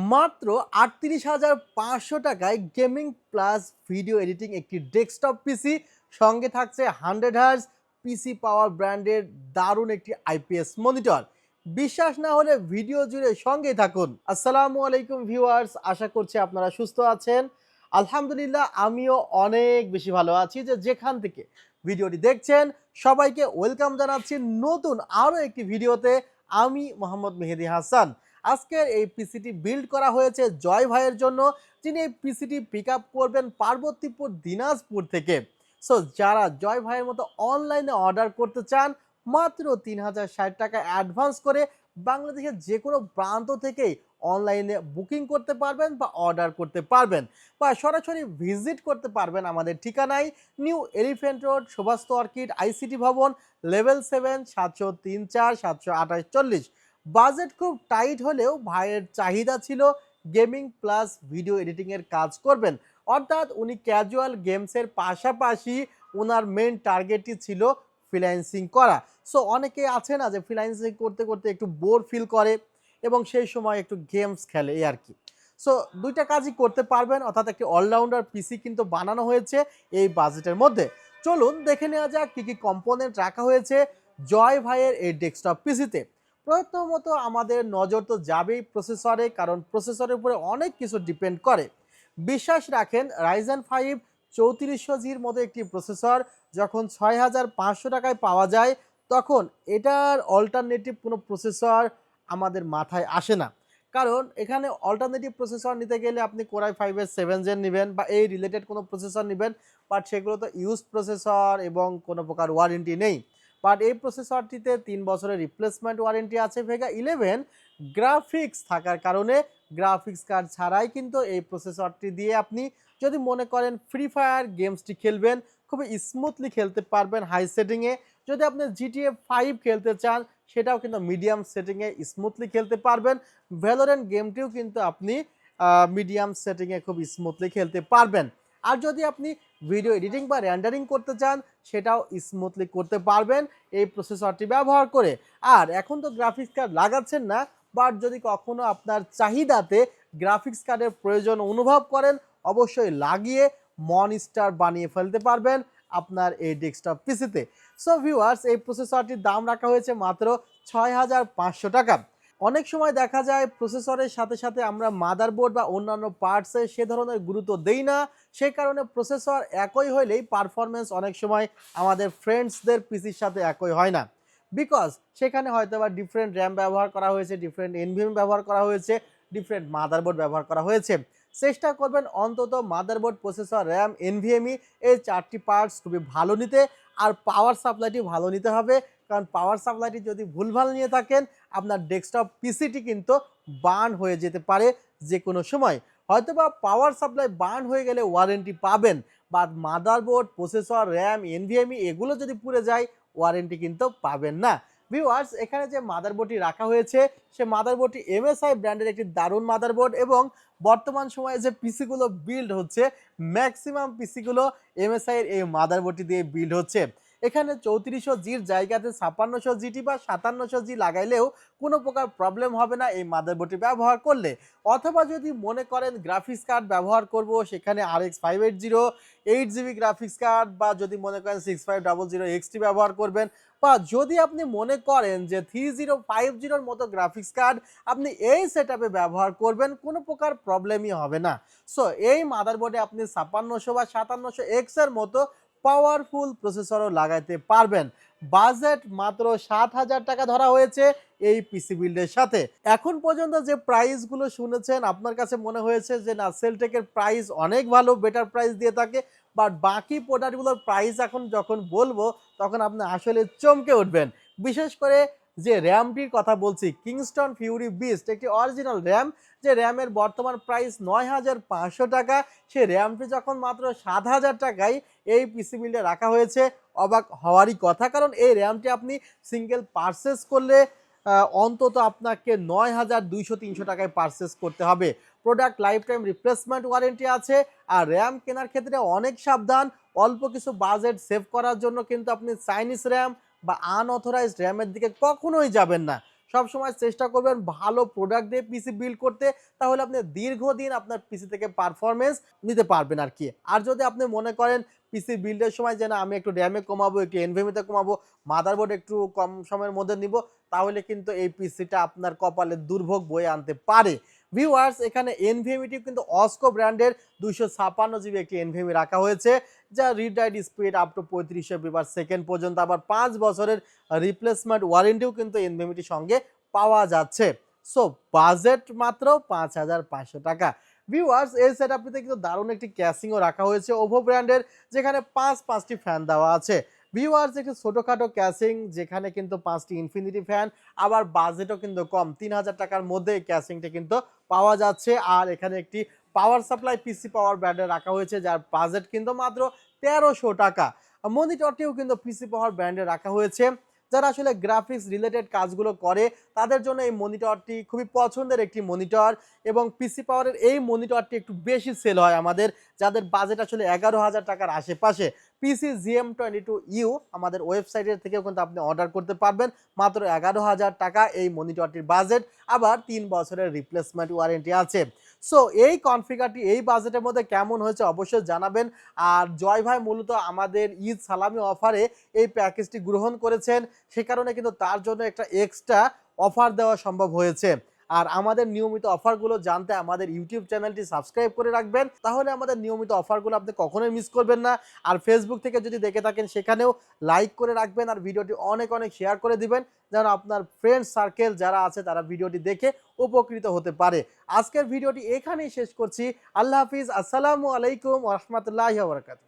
মাত্র ৩৮,৫০০ টাকায় gaming plus video editing একটি ডেস্কটপ পিসি, সঙ্গে থাকছে 100 হার্জ পিসি পাওয়ার ব্র্যান্ডের দারুণ একটি আইপিএস মনিটর। বিশ্বাস না হলে ভিডিও জুড়ে সঙ্গেই থাকুন। আসসালামু আলাইকুম ভিউয়ার্স, আশা করছি আপনারা সুস্থ আছেন। আলহামদুলিল্লাহ, আমিও অনেক বেশি ভালো আছি। যেখান থেকে ভিডিওটি দেখছেন সবাইকে ওয়েলকাম জানাচ্ছি নতুন আরও একটি ভিডিওতে। আমি মোহাম্মদ মেহেদি হাসান। আজকের এই পিসিটি বিল্ড করা হয়েছে জয় ভাইয়ের জন্য, যিনি এই পিসিটি পিক আপ করবেন পার্বতীপুর দিনাজপুর থেকে। সো যারা জয় ভাইয়ের মতো অনলাইনে অর্ডার করতে চান, মাত্র ৩,০৬০ টাকা অ্যাডভান্স করে বাংলাদেশের যে কোনো প্রান্ত থেকেই অনলাইনে বুকিং করতে পারবেন বা অর্ডার করতে পারবেন, বা সরাসরি ভিজিট করতে পারবেন আমাদের ঠিকানায় new elephant road, Subhash orchid, ICT Bhaban, level 7, ৭০৩/৪, ৭২৮/৪০। বাজেট খুব টাইট হলেও ভাইয়ের চাহিদা ছিল গেমিং প্লাস ভিডিও এডিটিংয়ের কাজ করবেন, অর্থাৎ উনি ক্যাজুয়াল গেমসের পাশাপাশি ওনার মেন টার্গেটই ছিল ফ্রিল্যান্সিং করা। সো অনেকে আছে না যে ফ্রিল্যান্সিং করতে করতে একটু বোর ফিল করে এবং সেই সময় একটু গেমস খেলে, এই আর কি। সো দুইটা কাজই করতে পারবেন, অর্থাৎ একটি অলরাউন্ডার পিসি কিন্তু বানানো হয়েছে এই বাজেটের মধ্যে। চলুন দেখে নেওয়া যাক কী কী কম্পোনেন্ট রাখা হয়েছে জয় ভাইয়ের এই ডেস্কটপ পিসিতে। প্রথমত আমাদের নজর তো যাবেই প্রসেসরে, কারণ প্রসেসরের উপরে অনেক কিছু ডিপেন্ড করে। বিশ্বাস রাখেন, রাইজেন 5 3400Gর মতো একটি প্রসেসর যখন 6,500 টাকায় পাওয়া যায়, তখন এটার অল্টারনেটিভ কোনো প্রসেসর আমাদের মাথায় আসে না। কারণ এখানে অল্টারনেটিভ প্রসেসর নিতে গেলে আপনি কোরাই 5-এর 7 জেন নেবেন বা এই রিলেটেড কোনো প্রসেসর নেবেন, বাট সেগুলো তো ইউজ প্রসেসর এবং কোনো প্রকার ওয়ারেন্টি নেই। বাট এই প্রসেসরটিতে 3 বছরের রিপ্লেসমেন্ট ওয়ারেন্টি আছে ভেগা 11। গ্রাফিক্স থাকার কারণে গ্রাফিক্স কার্ড ছাড়াই কিন্তু এই প্রসেসরটি দিয়ে আপনি যদি মনে করেন ফ্রি ফায়ার গেমসটি খেলবেন, খুবই স্মুথলি খেলতে পারবেন হাই সেটিংয়ে। যদি আপনি জিটিএ 5 খেলতে চান, সেটাও কিন্তু মিডিয়াম সেটিংয়ে স্মুথলি খেলতে পারবেন। ভ্যালোরেন্ট গেমটিও কিন্তু আপনি মিডিয়াম সেটিংয়ে খুব স্মুথলি খেলতে পারবেন। আর যদি আপনি ভিডিও এডিটিং বা রেন্ডারিং করতে চান, সেটাও স্মুথলি করতে পারবেন এই প্রসেসরটি ব্যবহার করে। আর এখন তো গ্রাফিক্স কার্ড লাগাচ্ছেন না, বাট যদি কখনো আপনার চাহিদাতে গ্রাফিক্স কার্ডের প্রয়োজন অনুভব করেন, অবশ্যই লাগিয়ে মনস্টার বানিয়ে ফেলতে পারবেন আপনার এই ডেস্কটপ পিসিতে। সো ভিউয়ার্স, এই প্রসেসরটির দাম রাখা হয়েছে মাত্র 6,500 টাকা। অনেক সময় দেখা যায় প্রসেসরের সাথে সাথে আমরা মাদারবোর্ড বা অন্যান্য পার্টসে সে ধরনের গুরুত্ব দেই না। সে কারণে প্রসেসর একই হইলেই পারফরমেন্স অনেক সময় আমাদের ফ্রেন্ডসদের পিসির সাথে একই হয় না, বিকজ সেখানে হয়তো বা ডিফারেন্ট র্যাম ব্যবহার করা হয়েছে, ডিফারেন্ট এনভিএম ব্যবহার করা হয়েছে, ডিফারেন্ট মাদারবোর্ড ব্যবহার করা হয়েছে। চেষ্টা করবেন অন্তত মাদারবোর্ড, প্রসেসর, র্যাম, এনভিএমই এই 4টি পার্টস খুবই ভালো নিতে। আর পাওয়ার সাপ্লাইটি ভালো নিতে হবে, কারণ পাওয়ার সাপ্লাইটি যদি ভুলভাল নিয়ে থাকেন, আপনার ডেস্কটপ পিসিটি কিন্তু বার্ন হয়ে যেতে পারে যে কোনো সময়। হয়তোবা পাওয়ার সাপ্লাই বার্ন হয়ে গেলে ওয়ারেন্টি পাবেন, but motherboard, processor, RAM, NVMe এগুলো যদি পুড়ে যায়, ওয়ারেন্টি কিন্তু পাবেন না। ভিউয়ার্স, এখানে যে মাদারবোর্ডটি রাখা হয়েছে, সে মাদারবোর্ডটি এমএসআই ব্র্যান্ডের একটি দারুণ মাদারবোর্ড, এবং বর্তমান সময়ে যে পিসিগুলো বিল্ড হচ্ছে, ম্যাক্সিমাম পিসিগুলো এমএসআই এর এই মাদারবোর্ডটি দিয়ে বিল্ড হচ্ছে। এখানে 3400Gর জায়গাতে 5600GT বা 5700G লাগাইলেও কোনো প্রকার প্রবলেম হবে না এই মাদারবোর্ডটি ব্যবহার করলে। অথবা যদি মনে করেন গ্রাফিক্স কার্ড ব্যবহার করব, সেখানে RX 580 8GB গ্রাফিক্স কার্ড, বা যদি মনে করেন 6500XT ব্যবহার করবেন, বা যদি আপনি মনে করেন যে 3050 মতো গ্রাফিক্স কার্ড আপনি এই সেটআপে ব্যবহার করবেন, কোনো প্রকার প্রবলেমই হবে না। সো এই মাদারবোর্ডে আপনি 5600 বা 5700X এর মতো পাওয়ারফুল প্রসেসরও লাগাইতে পারবেন। বাজেট মাত্র 7,000 টাকা ধরা হয়েছে এই পিসি বিল্ডের সাথে। এখন পর্যন্ত যে প্রাইসগুলো শুনেছেন, আপনার কাছে মনে হয়েছে যে না, সেলটেকের প্রাইস অনেক ভালো, বেটার প্রাইস দিয়ে থাকে, বাট বাকি প্রোডাক্টগুলোর প্রাইস এখন যখন বলবো, তখন আপনি আসলে চমকে উঠবেন। বিশেষ করে যে র্যামটির কথা বলছি, কিংস্টন ফিউরি বিস্ট, একটি অরিজিনাল র্যাম, যে র্যামের বর্তমান প্রাইস 9,500 টাকা, সে র্যামটি যখন মাত্র 7,000 টাকায় এই পিসি বিল্ডে রাখা হয়েছে, অবাক হওয়ারই কথা। কারণ এই র্যামটি আপনি সিঙ্গেল পারচেস করলে অন্তত আপনাকে 9,200-300 টাকায় পারচেস করতে হবে। Product life time replacement warranty আছে। আর র্যাম কেনার ক্ষেত্রে অনেক সাবধান। অল্প কিছু বাজেট সেভ করার জন্য কিন্তু আপনি চাইনিজ র্যাম বা আনঅথরাইজড র্যামের দিকে কখনোই যাবেন না। সবসময় চেষ্টা করবেন ভালো প্রোডাক্ট দিয়ে পিসি বিল্ড করতে, তাহলে আপনি দীর্ঘদিন আপনার পিসি থেকে পারফরমেন্স নিতে পারবেন আর কি। আর যদি আপনি মনে করেন পিসি বিল্ডের সময় যে না আমি একটু র্যামে কমাবো, একটু এনভিএমিতে কমাবো, মাদারবোর্ড একটু কম সময়ের মধ্যে নিব, তাহলে কিন্তু এই পিসিটা আপনার কপালে দুর্ভোগ বয়ে আনতে পারে। ভিউয়ার্স, এখানে এনভিএমিটি কিন্তু অস্কো ব্র্যান্ডের 256 জিবি একটি এনভিএমি রাখা হয়েছে, যা read write speed up to 35 এমবি/সেকেন্ড পর্যন্ত, আবার 5 বছরের রিপ্লেসমেন্ট ওয়ারেন্টিও কিন্তু এনভিএমিটির সঙ্গে পাওয়া যাচ্ছে। সো বাজেট মাত্র 5,500 টাকা। ভিউয়ার্স, এই সেটআপটিতে কিন্তু দারুণ একটি ক্যাসিংও রাখা হয়েছে ওভো ব্র্যান্ডের, যেখানে 5টি ফ্যান দেওয়া আছে। ভিউয়ার্স, একটি ছোটখাটো ক্যাসিং যেখানে কিন্তু 5টি ইনফিনিটি ফ্যান, আবার বাজেটও কিন্তু কম, 3,000 টাকার মধ্যে এই ক্যাসিংটা কিন্তু পাওয়া যাচ্ছে। আর এখানে একটি পাওয়ার সাপ্লাই পিসি পাওয়ার ব্র্যান্ডের রাখা হয়েছে, যার বাজেট কিন্তু মাত্র 1,300 টাকা। মনিটরটিও কিন্তু পিসি পাওয়ার ব্র্যান্ডে রাখা হয়েছে। যারা আসলে গ্রাফিক্স রিলেটেড কাজগুলো করে তাদের জন্য এই মনিটরটি খুবই পছন্দের একটি মনিটর, এবং পিসি পাওয়ারের এই মনিটরটি একটু বেশি সেল হয় আমাদের, যাদের বাজেট আসলে 11,000 টাকার আশেপাশে। পিসি GM22U আমাদের ওয়েবসাইটের থেকেও কিন্তু আপনি অর্ডার করতে পারবেন, মাত্র 11,000 টাকা এই মনিটরটির বাজেট, আবার 3 বছরের রিপ্লেসমেন্ট ওয়ারেন্টি আছে। সো এই কনফিগারটি এই বাজেটের মধ্যে কেমন হয়েছে অবশ্যই জানাবেন। আর জয় ভাই মূলত আমাদের ঈদ সালামি অফারে এই প্যাকেজটি গ্রহণ করেছেন, সে কারণে কিন্তু তার জন্য একটা এক্সট্রা অফার দেওয়া সম্ভব হয়েছে। আর আমাদের নিয়মিত অফারগুলো জানতে আমাদের ইউটিউব চ্যানেলটি সাবস্ক্রাইব করে রাখবেন, তাহলে আমাদের নিয়মিত অফারগুলো আপনি কখনোই মিস করবেন না। আর ফেসবুক থেকে যদি দেখে থাকেন সেখানেও লাইক করে রাখবেন, আর ভিডিওটি অনেক অনেক শেয়ার করে দিবেন, যেন আপনার ফ্রেন্ড সার্কেল যারা আছে তারা ভিডিওটি দেখে উপকৃত হতে পারে। আজকের ভিডিওটি এখানেই শেষ করছি। আল্লাহ হাফিজ, আসসালামু আলাইকুম ওয়া রাহমাতুল্লাহি ওয়া বারাকাতুহু।